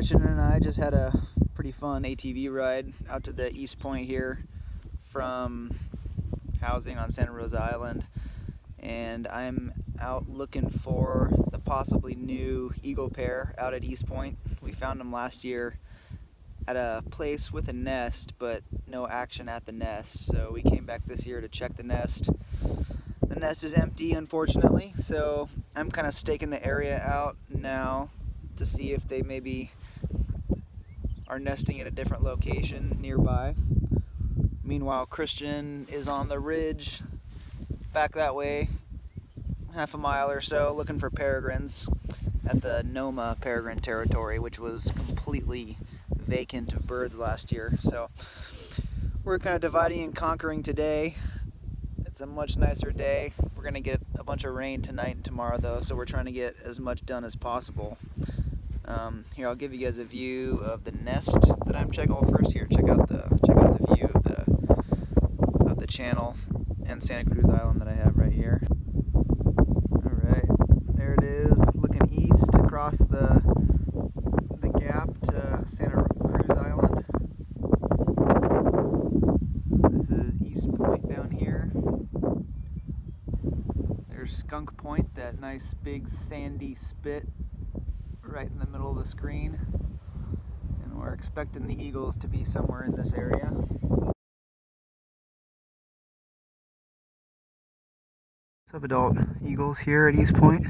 Christian and I just had a pretty fun ATV ride out to the East Point here from housing on Santa Rosa Island, and I'm out looking for the possibly new eagle pair out at East Point. We found them last year at a place with a nest, but no action at the nest, so we came back this year to check the nest. The nest is empty, unfortunately, so I'm kind of staking the area out now to see if they maybe are nesting at a different location nearby. Meanwhile, Christian is on the ridge back that way, half a mile or so, looking for peregrines at the Noma peregrine territory, which was completely vacant of birds last year. So we're kind of dividing and conquering today. It's a much nicer day. We're gonna get a bunch of rain tonight and tomorrow though, so we're trying to get as much done as possible. Here, I'll give you guys a view of the nest that I'm checking. Oh, first here, check out the view of the channel and Santa Cruz Island that I have right here. All right, there it is, looking east across the gap to Santa Cruz Island. This is East Point down here. There's Skunk Point, that nice big sandy spit right in the middle of the screen, and we're expecting the eagles to be somewhere in this area. Subadult eagles here at East Point.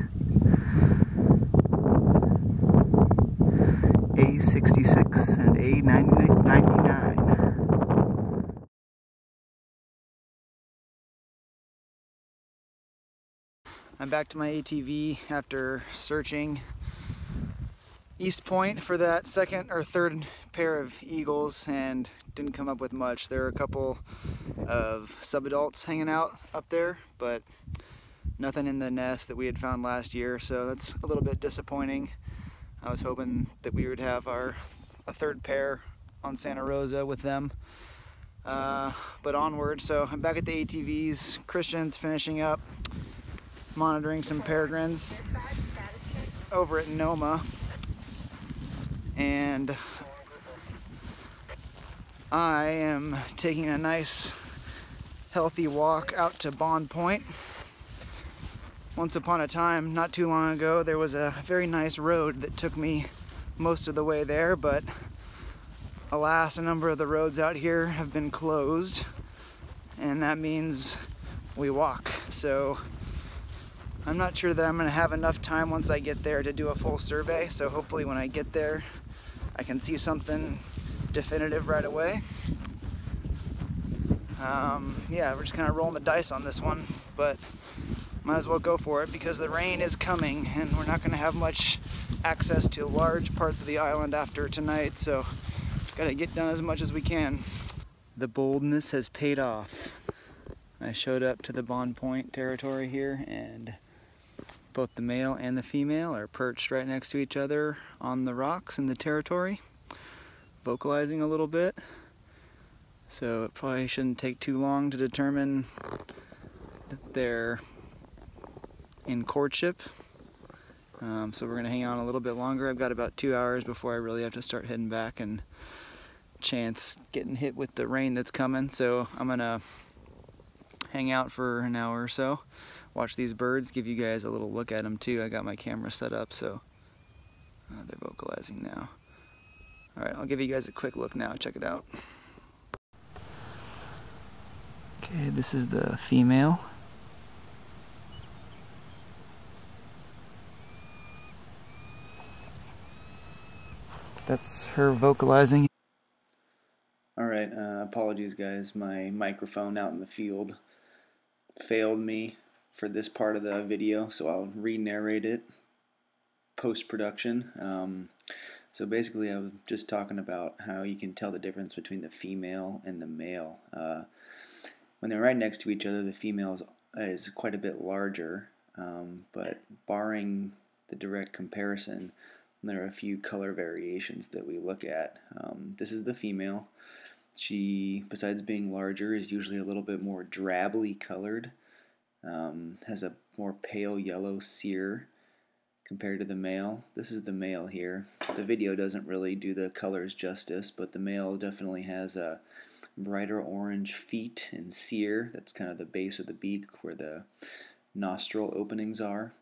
A66 and A99. I'm back to my ATV after searching East Point for that second or third pair of eagles and didn't come up with much. There were a couple of subadults hanging out up there, but nothing in the nest that we had found last year, so that's a little bit disappointing. I was hoping that we would have a third pair on Santa Rosa with them, but onward. So I'm back at the ATVs. Christian's finishing up monitoring some peregrines over at Noma, and I am taking a nice healthy walk out to Bond Point. Once upon a time, not too long ago, there was a very nice road that took me most of the way there, but alas, a number of the roads out here have been closed, and that means we walk. So I'm not sure that I'm going to have enough time once I get there to do a full survey, so hopefully when I get there I can see something definitive right away. Yeah, we're just kind of rolling the dice on this one, but might as well go for it because the rain is coming and we're not going to have much access to large parts of the island after tonight, so gotta get done as much as we can. The boldness has paid off. I showed up to the Bond Point territory here, and both the male and the female are perched right next to each other on the rocks in the territory, vocalizing a little bit. So it probably shouldn't take too long to determine that they're in courtship. So we're gonna hang on a little bit longer. I've got about 2 hours before I really have to start heading back and chance getting hit with the rain that's coming. So I'm gonna hang out for an hour or so, watch these birds, give you guys a little look at them too. I got my camera set up, so they're vocalizing now. All right, I'll give you guys a quick look now. Check it out. Okay, this is the female. That's her vocalizing. Alright, apologies guys, my microphone out in the field failed me for this part of the video, so I'll re-narrate it post-production. So basically I was just talking about how you can tell the difference between the female and the male. When they're right next to each other, the female is quite a bit larger, but barring the direct comparison, there are a few color variations that we look at. This is the female. She, besides being larger, is usually a little bit more drably colored, has a more pale yellow cere, compared to the male. This is the male here. The video doesn't really do the colors justice, but the male definitely has a brighter orange feet and cere. That's kind of the base of the beak where the nostril openings are.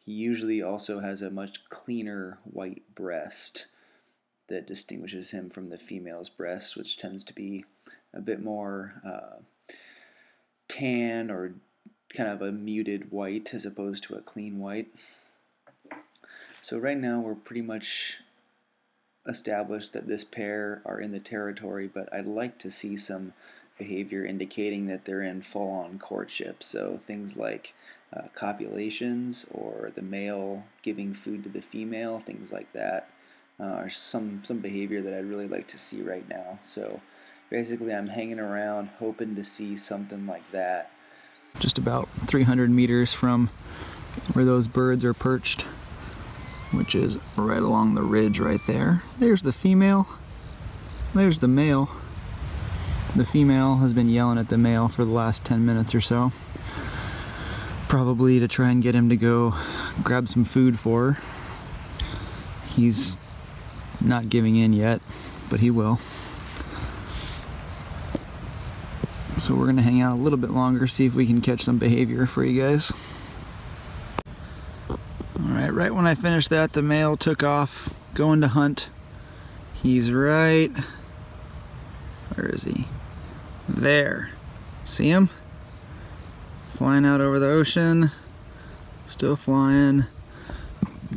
He usually also has a much cleaner white breast that distinguishes him from the female's breast, which tends to be a bit more tan or kind of a muted white as opposed to a clean white. So right now we're pretty much established that this pair are in the territory, but I'd like to see some behavior indicating that they're in full-on courtship. So things like copulations or the male giving food to the female, things like that, are some behavior that I'd really like to see right now. So basically I'm hanging around hoping to see something like that. Just about 300 meters from where those birds are perched, which is right along the ridge right there. There's the female, there's the male. The female has been yelling at the male for the last 10 minutes or so, probably to try and get him to go grab some food for her. He's not giving in yet, but he will. So we're gonna hang out a little bit longer, see if we can catch some behavior for you guys. Alright, right when I finished that, the male took off, going to hunt. He's right... where is he? There. See him? Flying out over the ocean. Still flying.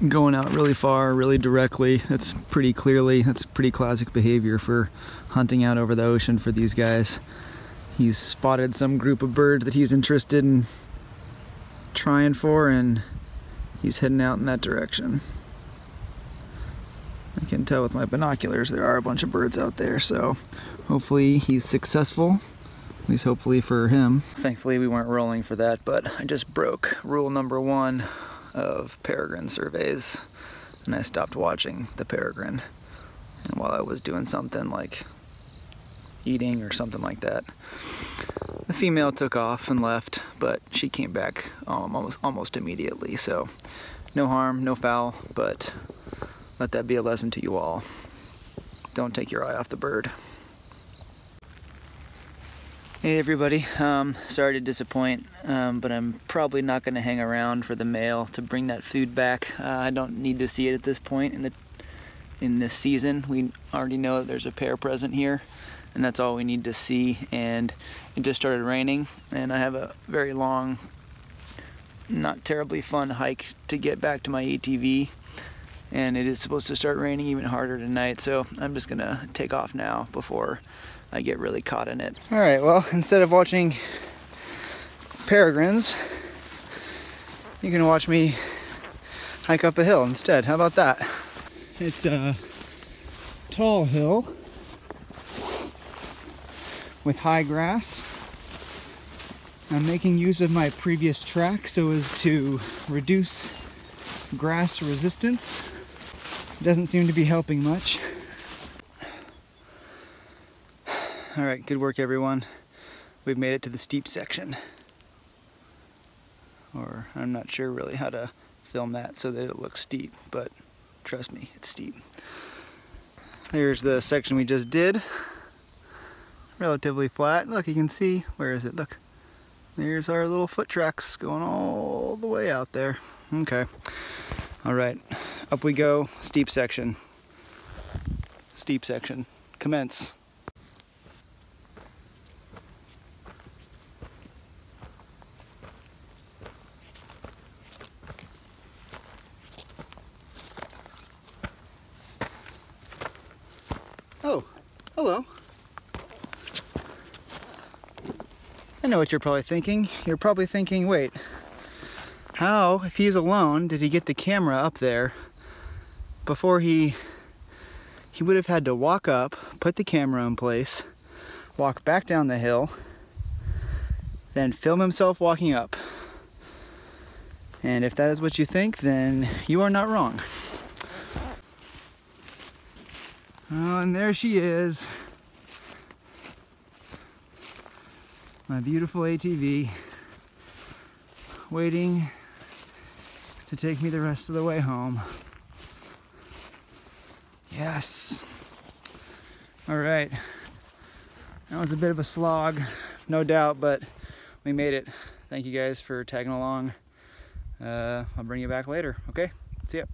Going out really far, really directly. That's pretty classic behavior for hunting out over the ocean for these guys. He's spotted some group of birds that he's interested in trying for, and he's heading out in that direction. I can tell with my binoculars there are a bunch of birds out there, so hopefully he's successful, at least hopefully for him. Thankfully we weren't rolling for that, but I just broke rule number 1 of peregrine surveys, and I stopped watching the peregrine. And while I was doing something like eating or something like that, the female took off and left, but she came back almost immediately, so no harm, no foul, but let that be a lesson to you all. Don't take your eye off the bird. Hey everybody, sorry to disappoint, but I'm probably not going to hang around for the male to bring that food back. I don't need to see it at this point in this season. We already know that there's a pair present here, and that's all we need to see. And it just started raining, and I have a very long, not terribly fun hike to get back to my ATV, and it is supposed to start raining even harder tonight, so I'm just gonna take off now before I get really caught in it. All right, well, instead of watching peregrines, you can watch me hike up a hill instead. How about that? It's a tall hill with high grass. I'm making use of my previous track so as to reduce grass resistance. It doesn't seem to be helping much. All right, good work everyone. We've made it to the steep section. Or I'm not sure really how to film that so that it looks steep, but trust me, it's steep. There's the section we just did. Relatively flat. Look, you can see, where is it? Look. There's our little foot tracks going all the way out there. Okay. All right, up we go. Steep section. Steep section. Commence. Oh, hello. I know what you're probably thinking. You're probably thinking, wait, how, if he's alone, did he get the camera up there before he would have had to walk up, put the camera in place, walk back down the hill, then film himself walking up. And if that is what you think, then you are not wrong. Oh, and there she is. My beautiful ATV, waiting to take me the rest of the way home. Yes. All right. That was a bit of a slog, no doubt, but we made it. Thank you guys for tagging along. I'll bring you back later. Okay, see ya.